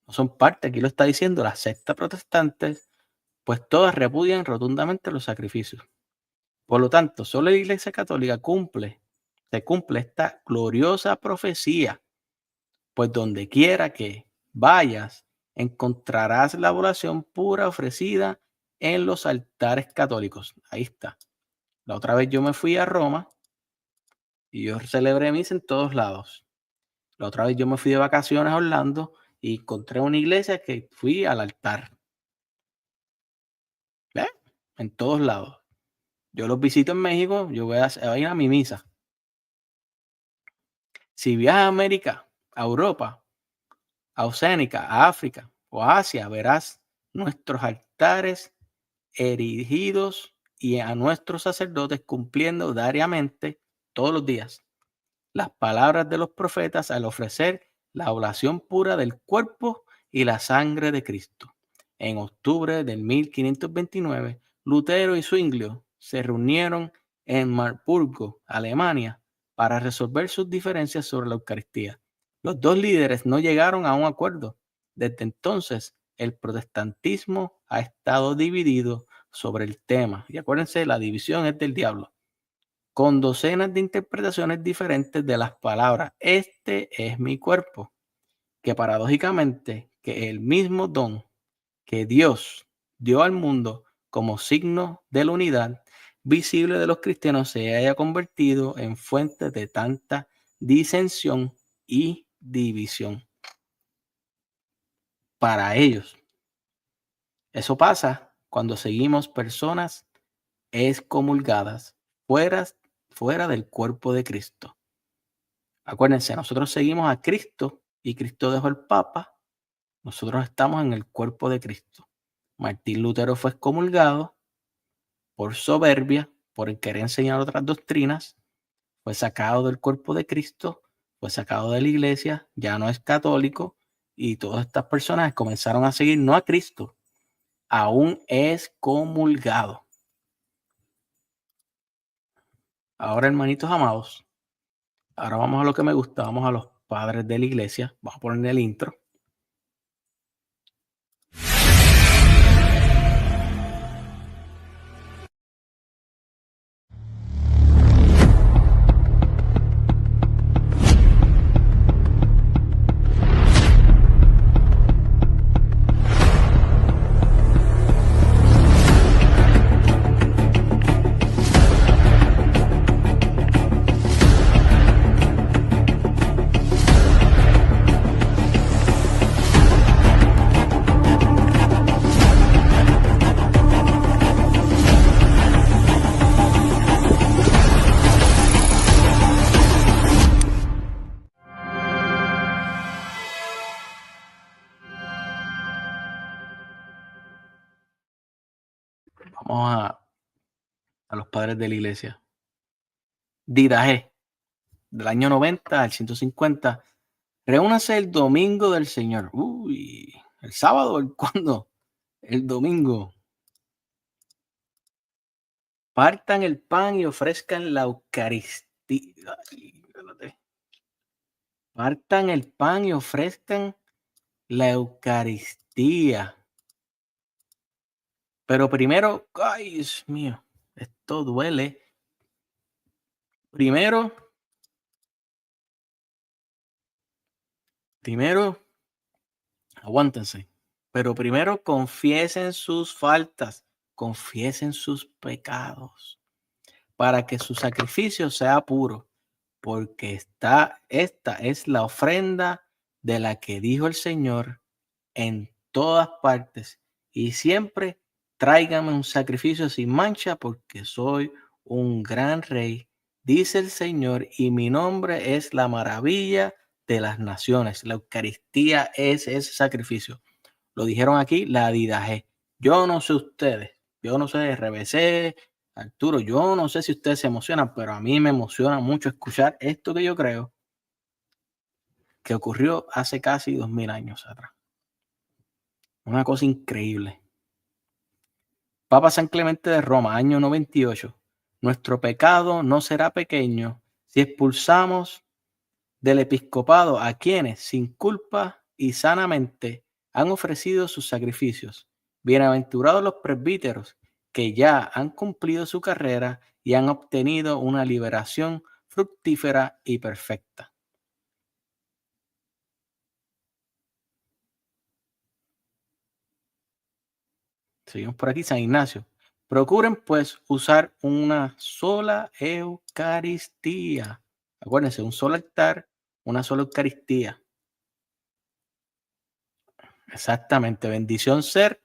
No son parte, aquí lo está diciendo la secta protestante, pues todas repudian rotundamente los sacrificios. Por lo tanto, solo la Iglesia Católica se cumple esta gloriosa profecía, pues donde quiera que vayas, encontrarás la oración pura ofrecida en los altares católicos. Ahí está. La otra vez yo me fui a Roma y yo celebré misa en todos lados. La otra vez yo me fui de vacaciones a Orlando y encontré una iglesia que fui al altar. ¿Ves? En todos lados. Yo los visito en México, yo voy a ir a mi misa. Si viajas a América, a Europa, a Oceánica, a África o a Asia, verás nuestros altares erigidos y a nuestros sacerdotes cumpliendo diariamente, todos los días, las palabras de los profetas al ofrecer la oración pura del cuerpo y la sangre de Cristo. En octubre del 1529, Lutero y Zwinglio se reunieron en Marburgo, Alemania, para resolver sus diferencias sobre la Eucaristía. Los dos líderes no llegaron a un acuerdo. Desde entonces, el protestantismo ha estado dividido sobre el tema. Y acuérdense, la división es del diablo, con docenas de interpretaciones diferentes de las palabras "este es mi cuerpo", que paradójicamente que el mismo don que Dios dio al mundo como signo de la unidad visible de los cristianos se haya convertido en fuente de tanta disensión y división para ellos. Eso pasa cuando seguimos personas excomulgadas fuera del cuerpo de Cristo. Acuérdense, nosotros seguimos a Cristo y Cristo dejó el Papa. Nosotros estamos en el cuerpo de Cristo. Martín Lutero fue excomulgado por soberbia, por querer enseñar otras doctrinas. Fue sacado del cuerpo de Cristo, fue sacado de la iglesia, ya no es católico y todas estas personas comenzaron a seguir no a Cristo, a un excomulgado. Ahora, hermanitos amados, ahora vamos a lo que me gusta, vamos a los padres de la iglesia. Vamos a poner el intro. Vamos a los padres de la iglesia. Didajé, del año 90 al 150. Reúnase el domingo del Señor. Uy, el sábado, ¿cuándo? El domingo. Partan el pan y ofrezcan la Eucaristía. Ay, partan el pan y ofrezcan la Eucaristía. Pero primero, ay, Dios mío, esto duele. Primero, Primero, aguántense, pero primero confiesen sus faltas, confiesen sus pecados, para que su sacrificio sea puro, porque esta es la ofrenda de la que dijo el Señor en todas partes, y siempre tráigame un sacrificio sin mancha, porque soy un gran rey, dice el Señor, y mi nombre es la maravilla de las naciones. La Eucaristía es ese sacrificio. Lo dijeron aquí, la didaje. Yo no sé ustedes, yo no sé RBC, Arturo, yo no sé si ustedes se emocionan, pero a mí me emociona mucho escuchar esto que yo creo que ocurrió hace casi 2000 años atrás. Una cosa increíble. Papa San Clemente de Roma, año 98. Nuestro pecado no será pequeño si expulsamos del episcopado a quienes, sin culpa y sanamente, han ofrecido sus sacrificios. Bienaventurados los presbíteros que ya han cumplido su carrera y han obtenido una liberación fructífera y perfecta. Seguimos por aquí, San Ignacio. Procuren pues usar una sola Eucaristía. Acuérdense, un solo altar, una sola Eucaristía. Exactamente, bendición ser.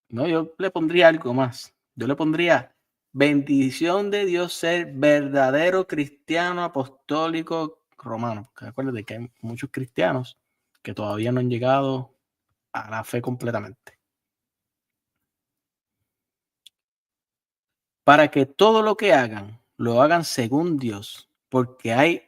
No, yo le pondría algo más. Yo le pondría bendición de Dios ser verdadero cristiano apostólico romano. Porque acuérdate que hay muchos cristianos que todavía no han llegado a la fe completamente. Para que todo lo que hagan, lo hagan según Dios, porque hay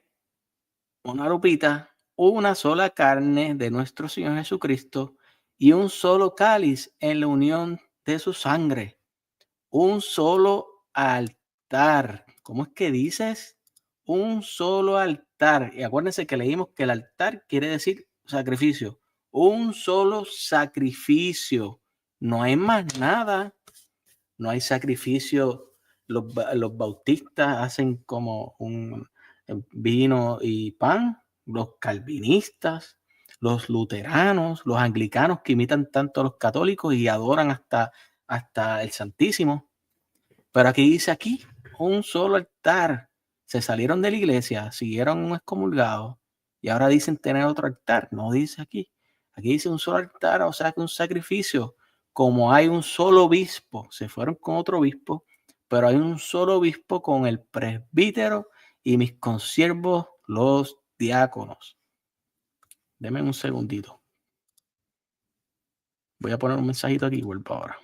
una lupita, una sola carne de nuestro Señor Jesucristo y un solo cáliz en la unión de su sangre. Un solo altar. ¿Cómo es que dices? Un solo altar. Y acuérdense que leímos que el altar quiere decir sacrificio. Un solo sacrificio. No hay más nada. No hay sacrificio. Los bautistas hacen como un vino y pan. Los calvinistas, los luteranos, los anglicanos que imitan tanto a los católicos y adoran hasta el Santísimo. Pero aquí dice aquí, un solo altar. Se salieron de la iglesia, siguieron un excomulgado y ahora dicen tener otro altar. No dice aquí. Aquí dice un solo altar, o sea que un sacrificio. Como hay un solo obispo, se fueron con otro obispo, pero hay un solo obispo con el presbítero y mis consiervos los diáconos. Denme un segundito. Voy a poner un mensajito aquí y vuelvo ahora.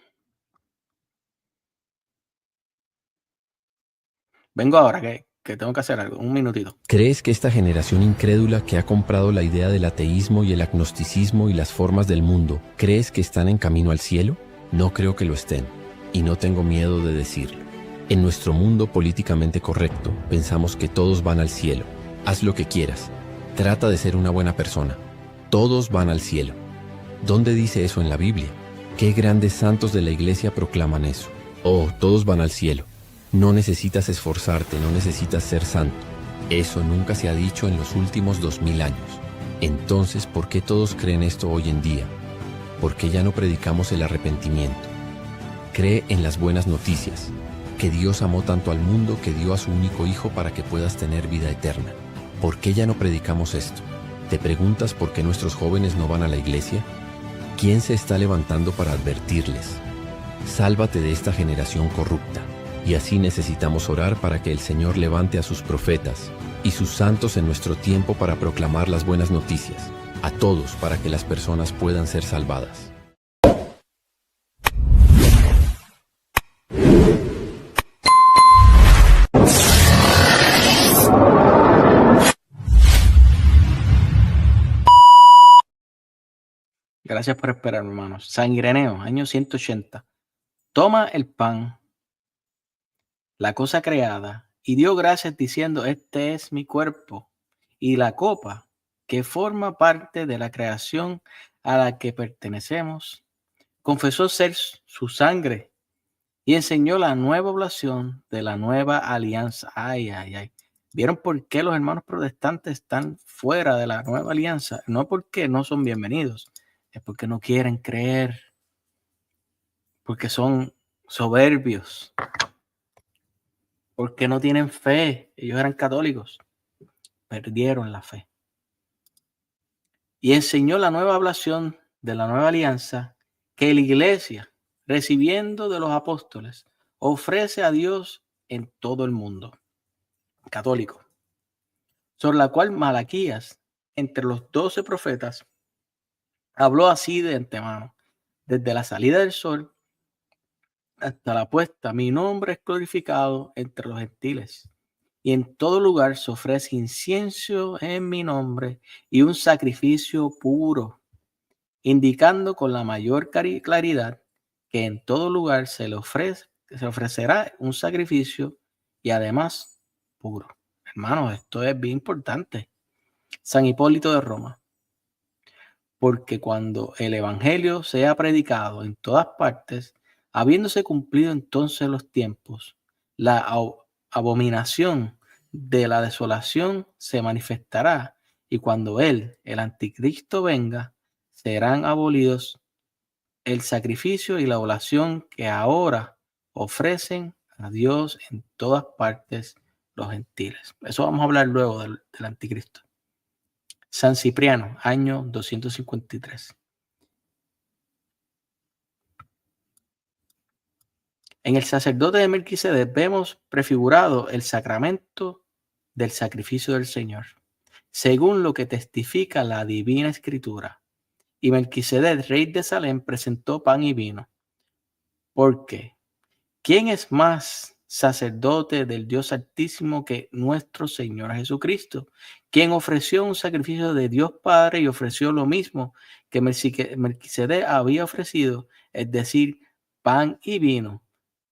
Vengo ahora que tengo que hacer algo. Un minutito. ¿Crees que esta generación incrédula que ha comprado la idea del ateísmo y el agnosticismo y las formas del mundo, crees que están en camino al cielo? No creo que lo estén, y no tengo miedo de decirlo. En nuestro mundo políticamente correcto, pensamos que todos van al cielo. Haz lo que quieras. Trata de ser una buena persona. Todos van al cielo. ¿Dónde dice eso en la Biblia? ¿Qué grandes santos de la iglesia proclaman eso? Oh, todos van al cielo. No necesitas esforzarte, no necesitas ser santo. Eso nunca se ha dicho en los últimos 2000 años. Entonces, ¿por qué todos creen esto hoy en día? ¿Por qué ya no predicamos el arrepentimiento? Cree en las buenas noticias, que Dios amó tanto al mundo que dio a su único hijo para que puedas tener vida eterna. ¿Por qué ya no predicamos esto? ¿Te preguntas por qué nuestros jóvenes no van a la iglesia? ¿Quién se está levantando para advertirles? Sálvate de esta generación corrupta. Y así necesitamos orar para que el Señor levante a sus profetas y sus santos en nuestro tiempo para proclamar las buenas noticias, a todos para que las personas puedan ser salvadas. Gracias por esperar, hermanos. San Ireneo, año 180. Toma el pan, la cosa creada, y dio gracias diciendo, este es mi cuerpo, y la copa, que forma parte de la creación a la que pertenecemos, confesó ser su sangre y enseñó la nueva oblación de la nueva alianza. Ay, ay, ay. ¿Vieron por qué los hermanos protestantes están fuera de la nueva alianza? No porque no son bienvenidos, es porque no quieren creer, porque son soberbios, porque no tienen fe. Ellos eran católicos, perdieron la fe. Y enseñó la nueva hablación de la nueva alianza que la iglesia, recibiendo de los apóstoles, ofrece a Dios en todo el mundo católico, sobre la cual Malaquías, entre los 12 profetas, habló así de antemano: desde la salida del sol hasta la puesta, mi nombre es glorificado entre los gentiles. Y en todo lugar se ofrece incienso en mi nombre y un sacrificio puro, indicando con la mayor claridad que en todo lugar se ofrecerá un sacrificio y además puro. Hermanos, esto es bien importante. San Hipólito de Roma. Porque cuando el evangelio sea predicado en todas partes, habiéndose cumplido entonces los tiempos, la abominación de la desolación se manifestará, y cuando él, el anticristo, venga, serán abolidos el sacrificio y la oración que ahora ofrecen a Dios en todas partes los gentiles. Eso vamos a hablar luego del anticristo. San Cipriano, año 253. En el sacerdote de Melquisedec vemos prefigurado el sacramento del sacrificio del Señor, según lo que testifica la Divina Escritura. Y Melquisedec, rey de Salem, presentó pan y vino. Porque ¿quién es más sacerdote del Dios Altísimo que nuestro Señor Jesucristo, quien ofreció un sacrificio de Dios Padre y ofreció lo mismo que Melquisedec había ofrecido, es decir, pan y vino,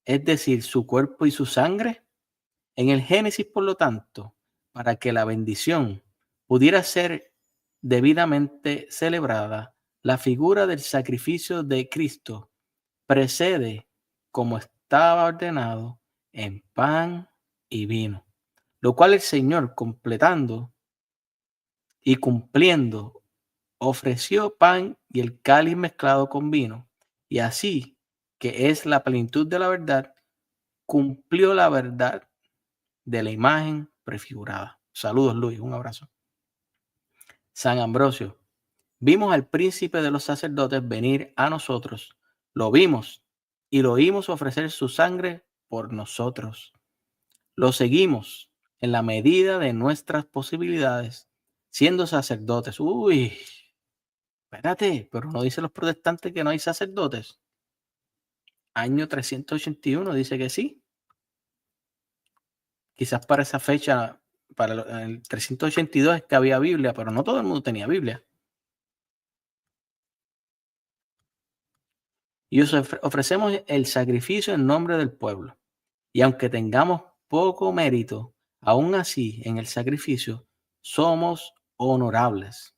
es decir, su cuerpo y su sangre? En el Génesis, por lo tanto, para que la bendición pudiera ser debidamente celebrada, la figura del sacrificio de Cristo precede como estaba ordenado en pan y vino, lo cual el Señor, completando y cumpliendo, ofreció pan y el cáliz mezclado con vino, y así, que es la plenitud de la verdad, cumplió la verdad de la imagen prefigurada. Saludos, Luis, un abrazo. San Ambrosio. Vimos al príncipe de los sacerdotes venir a nosotros, lo vimos y lo oímos ofrecer su sangre por nosotros. Lo seguimos en la medida de nuestras posibilidades, siendo sacerdotes. Uy, espérate, pero no dicen los protestantes que no hay sacerdotes. Año 381 dice que sí. Quizás para esa fecha, para el 382 es que había Biblia, pero no todo el mundo tenía Biblia. Y os ofrecemos el sacrificio en nombre del pueblo. Y aunque tengamos poco mérito, aún así en el sacrificio somos honorables.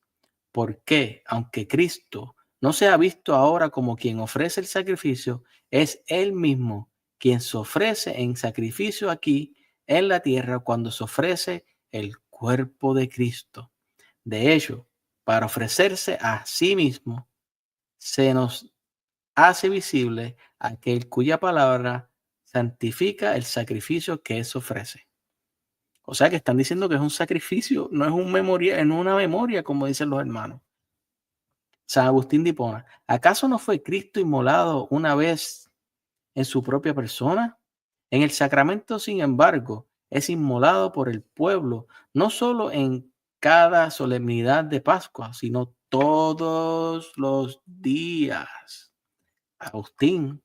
Porque aunque Cristo no se ha visto ahora como quien ofrece el sacrificio, es Él mismo quien se ofrece en sacrificio aquí en la tierra cuando se ofrece el cuerpo de Cristo. De hecho, para ofrecerse a sí mismo, se nos hace visible aquel cuya palabra santifica el sacrificio que se ofrece. O sea que están diciendo que es un sacrificio, no es un memoria, en una memoria, como dicen los hermanos. San Agustín de Hipona, ¿acaso no fue Cristo inmolado una vez en su propia persona? En el sacramento, sin embargo, es inmolado por el pueblo, no solo en cada solemnidad de Pascua, sino todos los días. Agustín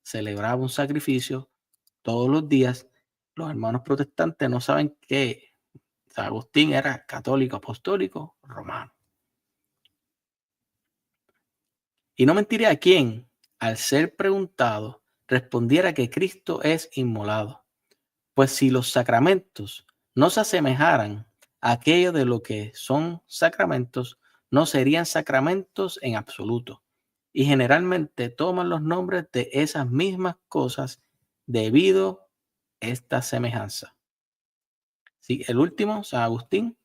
celebraba un sacrificio todos los días. Los hermanos protestantes no saben que San Agustín era católico apostólico romano. Y no mentiré a quien, al ser preguntado, respondiera que Cristo es inmolado. Pues si los sacramentos no se asemejaran a aquello de lo que son sacramentos, no serían sacramentos en absoluto. Y generalmente toman los nombres de esas mismas cosas debido a esta semejanza. Sí, el último, San Agustín,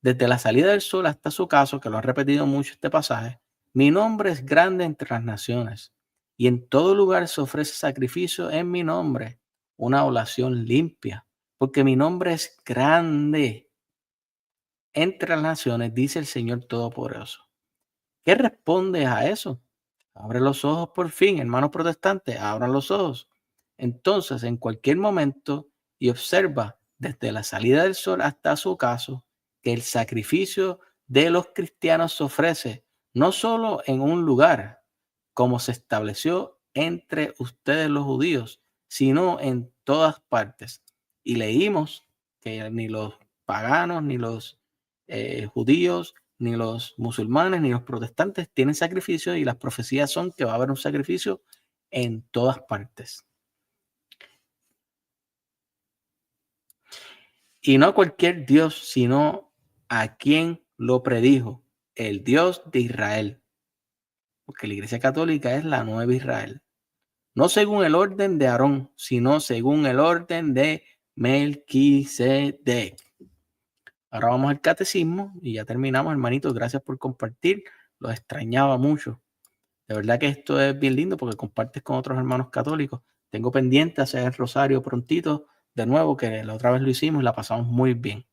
desde la salida del sol hasta su caso, que lo ha repetido mucho este pasaje, mi nombre es grande entre las naciones, y en todo lugar se ofrece sacrificio en mi nombre, una oración limpia, porque mi nombre es grande entre las naciones, dice el Señor Todopoderoso. ¿Qué responde a eso? Abre los ojos por fin, hermanos protestantes, abran los ojos. Entonces, en cualquier momento, y observa desde la salida del sol hasta su ocaso, que el sacrificio de los cristianos se ofrece no solo en un lugar, como se estableció entre ustedes los judíos, sino en todas partes. Y leímos que ni los paganos, ni los judíos, ni los musulmanes, ni los protestantes tienen sacrificio, y las profecías son que va a haber un sacrificio en todas partes. Y no cualquier Dios, sino a quien lo predijo, el Dios de Israel. Porque la Iglesia Católica es la nueva Israel. No según el orden de Aarón, sino según el orden de Melquisedec. Ahora vamos al catecismo y ya terminamos, hermanitos. Gracias por compartir. Los extrañaba mucho. De verdad que esto es bien lindo porque compartes con otros hermanos católicos. Tengo pendiente hacer el rosario prontito de nuevo, que la otra vez lo hicimos y la pasamos muy bien.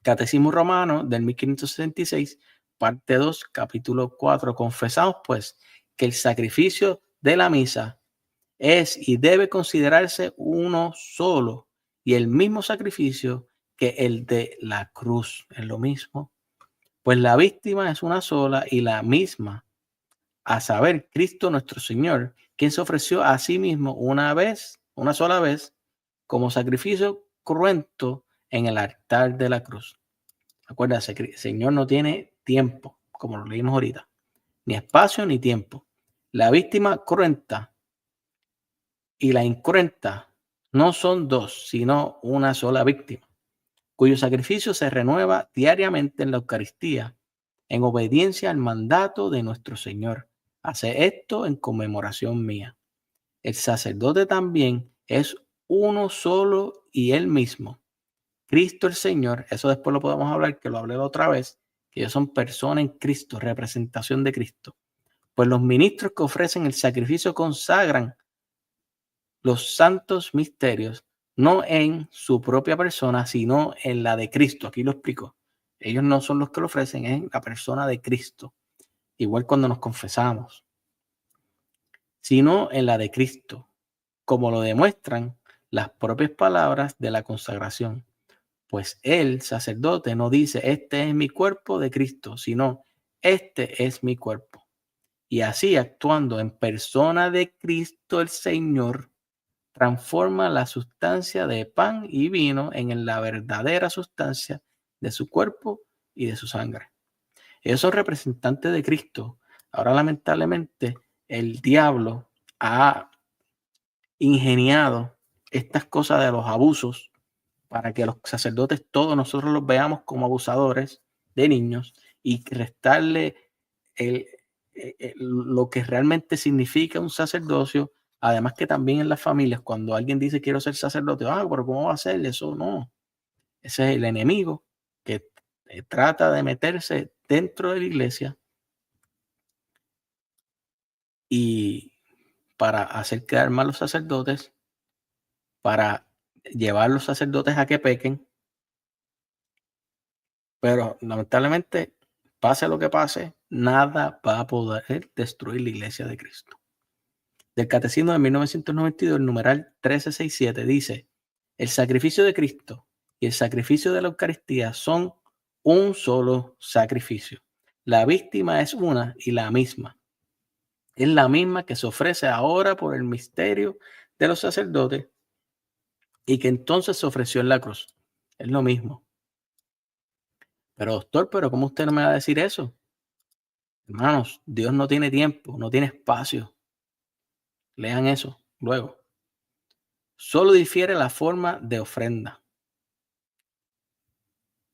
Catecismo Romano del 1566, parte 2, capítulo 4. Confesamos pues que el sacrificio de la misa es y debe considerarse uno solo y el mismo sacrificio que el de la cruz. Es lo mismo. Pues la víctima es una sola y la misma, a saber, Cristo nuestro Señor, quien se ofreció a sí mismo una sola vez, como sacrificio cruento en el altar de la cruz. Acuérdense que el Señor no tiene tiempo, como lo leímos ahorita, ni espacio ni tiempo. La víctima cruenta y la incruenta no son dos, sino una sola víctima, cuyo sacrificio se renueva diariamente en la Eucaristía, en obediencia al mandato de nuestro Señor. Hace esto en conmemoración mía. El sacerdote también es uno solo y él mismo. Cristo el Señor, eso después lo podemos hablar, que lo hablé la otra vez, que ellos son personas en Cristo, representación de Cristo. Pues los ministros que ofrecen el sacrificio consagran los santos misterios, no en su propia persona, sino en la de Cristo. Aquí lo explico. Ellos no son los que lo ofrecen, es la persona de Cristo. Igual cuando nos confesamos, sino en la de Cristo, como lo demuestran las propias palabras de la consagración. Pues el sacerdote no dice, este es mi cuerpo de Cristo, sino, este es mi cuerpo. Y así, actuando en persona de Cristo el Señor, transforma la sustancia de pan y vino en la verdadera sustancia de su cuerpo y de su sangre. Ellos son representantes de Cristo. Ahora, lamentablemente, el diablo ha ingeniado estas cosas de los abusos para que los sacerdotes todos nosotros los veamos como abusadores de niños y restarle lo que realmente significa un sacerdocio. Además que también en las familias, cuando alguien dice quiero ser sacerdote, pero ¿cómo va a ser eso? No, ese es el enemigo que trata de meterse dentro de la iglesia y para hacer quedar mal los sacerdotes, para llevar a los sacerdotes a que pequen. Pero lamentablemente, pase lo que pase, nada va a poder destruir la iglesia de Cristo. Del Catecismo de 1992, el numeral 1367 dice, el sacrificio de Cristo y el sacrificio de la Eucaristía son un solo sacrificio. La víctima es una y la misma. Es la misma que se ofrece ahora por el misterio de los sacerdotes y que entonces se ofreció en la cruz. Es lo mismo. Pero doctor, ¿cómo usted no me va a decir eso? Hermanos, Dios no tiene tiempo, no tiene espacio. Lean eso luego. Solo difiere la forma de ofrenda.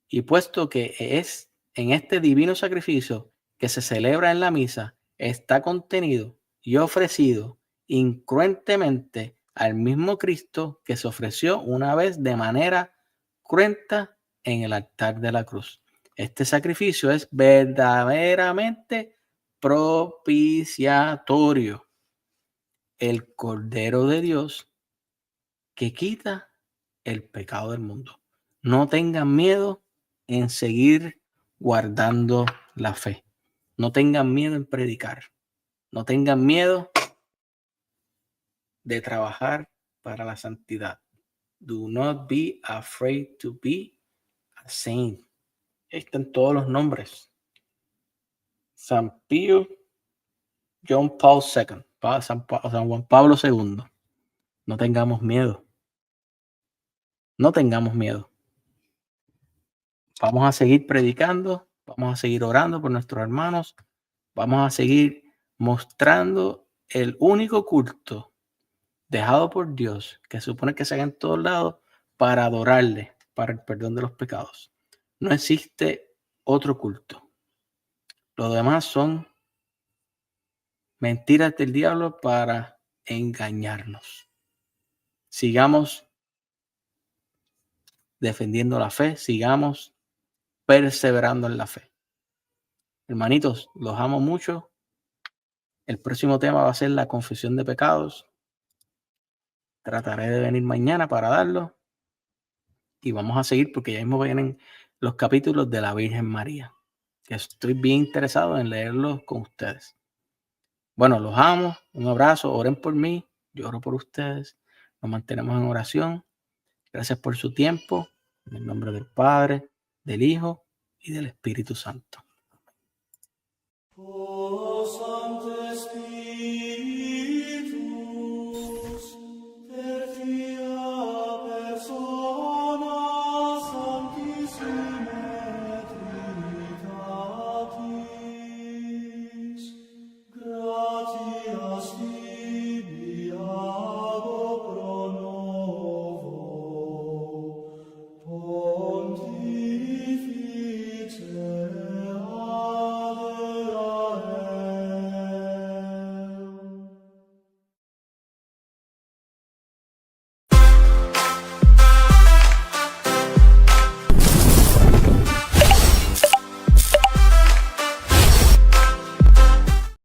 Y puesto que es en este divino sacrificio que se celebra en la misa, está contenido y ofrecido incruentemente al mismo Cristo que se ofreció una vez de manera cruenta en el altar de la cruz. Este sacrificio es verdaderamente propiciatorio. El Cordero de Dios que quita el pecado del mundo. No tengan miedo en seguir guardando la fe. No tengan miedo en predicar. No tengan miedo de trabajar para la santidad. Do not be afraid to be a saint. Ahí están todos los nombres. San Pío, John Paul II, San Juan Pablo II. No tengamos miedo. No tengamos miedo. Vamos a seguir predicando, vamos a seguir orando por nuestros hermanos, vamos a seguir mostrando el único culto dejado por Dios, que se supone que se haga en todos lados para adorarle, para el perdón de los pecados. No existe otro culto. Los demás son mentiras del diablo para engañarnos. Sigamos defendiendo la fe, sigamos perseverando en la fe. Hermanitos, los amo mucho. El próximo tema va a ser la confesión de pecados. Trataré de venir mañana para darlo. Y vamos a seguir porque ya mismo vienen los capítulos de la Virgen María, que estoy bien interesado en leerlos con ustedes. Bueno, los amo. Un abrazo. Oren por mí. Yo oro por ustedes. Nos mantenemos en oración. Gracias por su tiempo. En el nombre del Padre, del Hijo y del Espíritu Santo.